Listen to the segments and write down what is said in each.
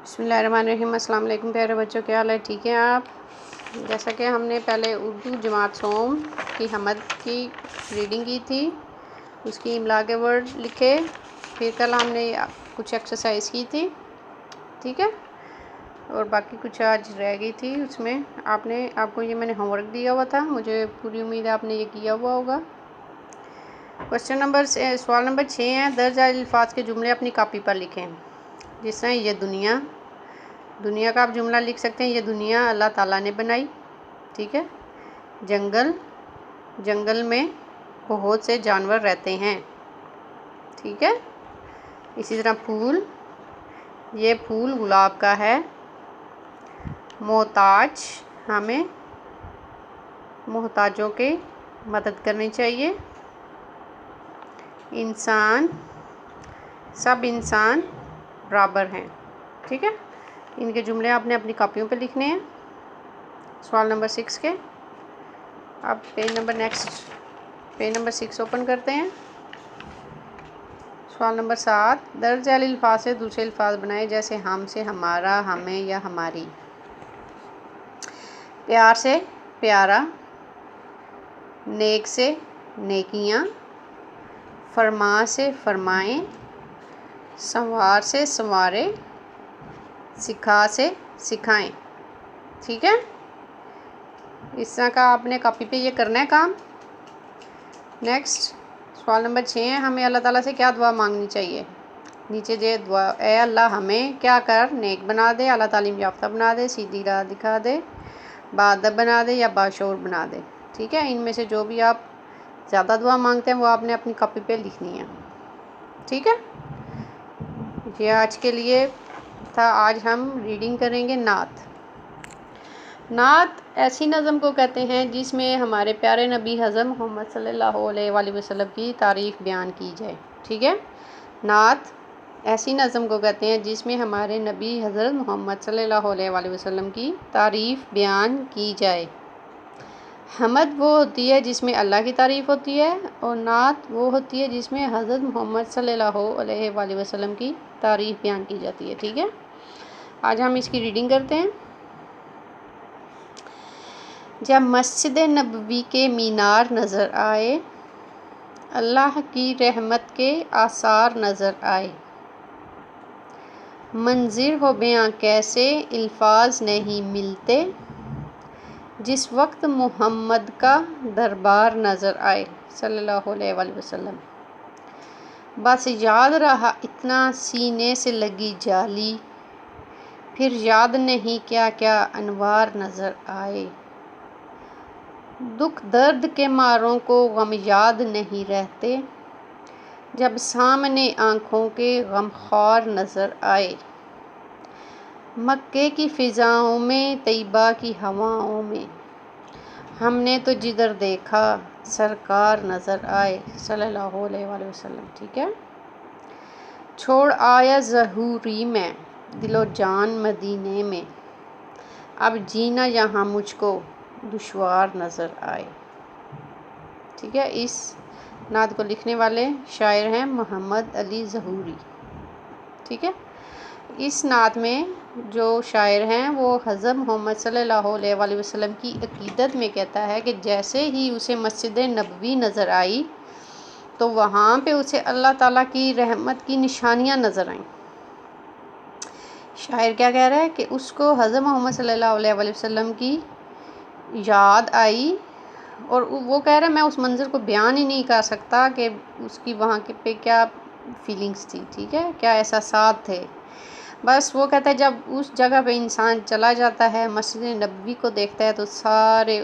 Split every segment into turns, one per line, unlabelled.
بسم اللہ الرحمن الرحیم۔ السلام علیکم پیارے بچوں، کیا حال ہے؟ ٹھیک ہیں آپ؟ جیسا کہ ہم نے پہلے اردو جماعت سوم کی حمد کی ریڈنگ کی تھی، اس کی املا کے ورڈ لکھے، پھر کل ہم نے کچھ ایکسرسائز کی تھی، ٹھیک ہے، اور باقی کچھ آج رہ گئی تھی۔ اس میں آپ کو یہ میں نے ہوم ورک دیا ہوا تھا، مجھے پوری امید ہے آپ نے یہ کیا ہوا ہوگا۔ سوال نمبر 6 ہے، درج الفاظ کے جملے اپنی کاپی پر لکھیں۔ جس طرح یہ دنیا کا آپ جملہ لکھ سکتے ہیں، یہ دنیا اللہ تعالیٰ نے بنائی، ٹھیک ہے۔ جنگل میں بہت سے جانور رہتے ہیں، ٹھیک ہے۔ اسی طرح یہ پھول گلاب کا ہے۔ محتاج، ہمیں محتاجوں کی مدد کرنی چاہیے۔ سب انسان برابر ہیں، ٹھیک ہے۔ ان کے جملے آپ نے اپنی کاپیوں پہ لکھنے ہیں، سوال نمبر 6 کے۔ اب پیج نمبر 6 اوپن کرتے ہیں۔ سوال نمبر 7، درج ذیل الفاظ سے دوسرے الفاظ بنائے، جیسے ہم سے ہمارا، ہمیں یا ہماری۔ پیار سے پیارا، نیک سے نیکیاں، فرما سے فرمائیں، سنوار سے سنوارے، سکھا سے سکھائیں، ٹھیک ہے۔ اس طرح کا آپ نے کاپی پہ یہ کرنا ہے کام۔ نیکسٹ سوال نمبر 6 ہے، ہمیں اللہ تعالیٰ سے کیا دعا مانگنی چاہیے؟ نیچے جو دعا، اے اللہ ہمیں کیا کر نیک بنا دے، اعلیٰ تعلیم یافتہ بنا دے، سیدھی راہ دکھا دے، باادب بنا دے یا باشعور بنا دے، ٹھیک ہے۔ ان میں سے جو بھی آپ زیادہ دعا مانگتے ہیں وہ آپ نے اپنی کاپی پہ لکھنی ہے، ٹھیک ہے۔ یہ آج کے لیے تھا۔ آج ہم ریڈنگ کریں گے نعت۔ نعت ایسی نظم کو کہتے ہیں جس میں ہمارے پیارے نبی حضرت محمد صلی اللہ علیہ وآلہ وسلم کی تعریف بیان کی جائے، ٹھیک ہے۔ نعت ایسی نظم کو کہتے ہیں جس میں ہمارے نبی حضرت محمد صلی اللہ علیہ وآلہ وسلم کی تعریف بیان کی جائے۔ حمد وہ ہوتی ہے جس میں اللہ کی تعریف ہوتی ہے، اور نعت وہ ہوتی ہے جس میں حضرت محمد صلی اللہ علیہ وآلہ وسلم کی تعریف بیان کی جاتی ہے، ٹھیک ہے۔ آج ہم اس کی ریڈنگ کرتے ہیں۔ جب مسجد نبوی کے مینار نظر آئے، اللہ کی رحمت کے آثار نظر آئے، منظر ہو بیاں کیسے الفاظ نہیں ملتے، جس وقت محمد کا دربار نظر آئے صلی اللہ علیہ وآلہ وسلم۔ بس یاد رہا اتنا سینے سے لگی جالی، پھر یاد نہیں کیا کیا انوار نظر آئے، دکھ درد کے ماروں کو غم یاد نہیں رہتے، جب سامنے آنکھوں کے غمخوار نظر آئے، مکے کی فضاؤں میں طیبہ کی ہواؤں میں، ہم نے تو جدھر دیکھا سرکار نظر آئے صلی اللہ علیہ وآلہ وسلم، ٹھیک ہے۔ چھوڑ آیا ظہوری میں دل و جان مدینے میں، اب جینا یہاں مجھ کو دشوار نظر آئے، ٹھیک ہے۔ اس نعت کو لکھنے والے شاعر ہیں محمد علی ظہوری، ٹھیک ہے۔ اس نعت میں جو شاعر ہیں وہ حضرت محمد صلی اللہ علیہ وآلہ وسلم کی عقیدت میں کہتا ہے کہ جیسے ہی اسے مسجد نبوی نظر آئی تو وہاں پہ اسے اللہ تعالیٰ کی رحمت کی نشانیاں نظر آئیں۔ شاعر کیا کہہ رہا ہے کہ اس کو حضرت محمد صلی اللہ علیہ وآلہ وسلم کی یاد آئی، اور وہ کہہ رہا ہے میں اس منظر کو بیان ہی نہیں کر سکتا کہ اس کی وہاں پہ کیا فیلنگز تھی، ٹھیک ہے، کیا احساسات تھے۔ بس وہ کہتا ہے جب اس جگہ پہ انسان چلا جاتا ہے، مسجد نبوی کو دیکھتا ہے، تو سارے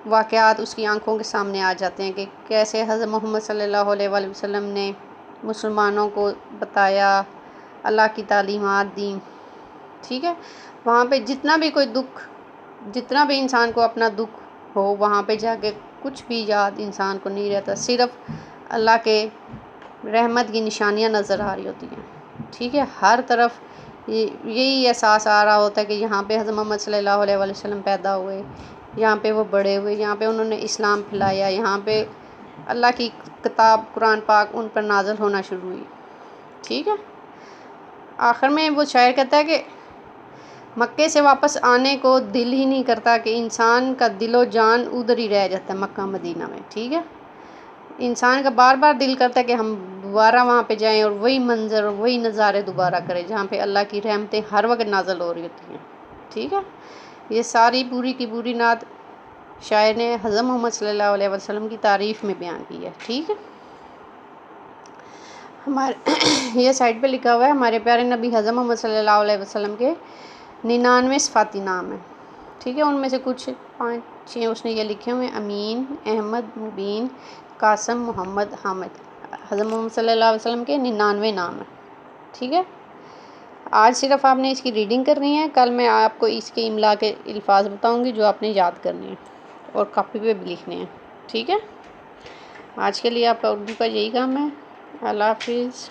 واقعات اس کی آنکھوں کے سامنے آ جاتے ہیں کہ کیسے حضرت محمد صلی اللہ علیہ وآلہ وسلم نے مسلمانوں کو بتایا، اللہ کی تعلیمات دیں، ٹھیک ہے۔ وہاں پہ جتنا بھی انسان کو اپنا دکھ ہو، وہاں پہ جا کے کچھ بھی یاد انسان کو نہیں رہتا، صرف اللہ کے رحمت کی نشانیاں نظر آ رہی ہوتی ہیں، ٹھیک ہے۔ ہر طرف یہی احساس آ رہا ہوتا ہے کہ یہاں پہ حضرت محمد صلی اللہ علیہ وآلہ وسلم پیدا ہوئے، یہاں پہ وہ بڑے ہوئے، یہاں پہ انہوں نے اسلام پھیلایا، یہاں پہ اللہ کی کتاب قرآن پاک ان پر نازل ہونا شروع ہوئی، ٹھیک ہے۔ آخر میں وہ شاعر کہتا ہے کہ مکے سے واپس آنے کو دل ہی نہیں کرتا کہ انسان کا دل و جان ادھر ہی رہ جاتا ہے مکہ مدینہ میں، ٹھیک ہے۔ انسان کا بار بار دل کرتا ہے کہ ہم دوبارہ وہاں پہ جائیں اور وہی منظر اور وہی نظارے دوبارہ کریں جہاں پہ اللہ کی رحمتیں ہر وقت نازل ہو رہی ہوتی ہیں، ٹھیک ہے۔ یہ ساری پوری کی پوری نعت شاعر نے حضرت محمد صلی اللہ علیہ وسلم کی تعریف میں بیان کی ہے، ٹھیک ہے۔ ہمارے یہ سائٹ پہ لکھا ہوا ہے ہمارے پیارے نبی حضرت محمد صلی اللہ علیہ وسلم کے 99 صفاتی نام ہیں، ٹھیک ہے۔ ان میں سے کچھ 5-6 اس نے یہ لکھے ہوئے ہیں: امین، احمد، مبین، قاسم، محمد، حامد۔ حضرت محمد صلی اللہ علیہ وسلم کے 99 نام ہیں، ٹھیک ہے۔ آج صرف آپ نے اس کی ریڈنگ کرنی ہے، کل میں آپ کو اس کے املا کے الفاظ بتاؤں گی جو آپ نے یاد کرنے ہیں اور کاپی پہ بھی لکھنے ہیں، ٹھیک ہے۔ آج کے لیے آپ کا اردو کا یہی کام ہے۔ اللہ حافظ۔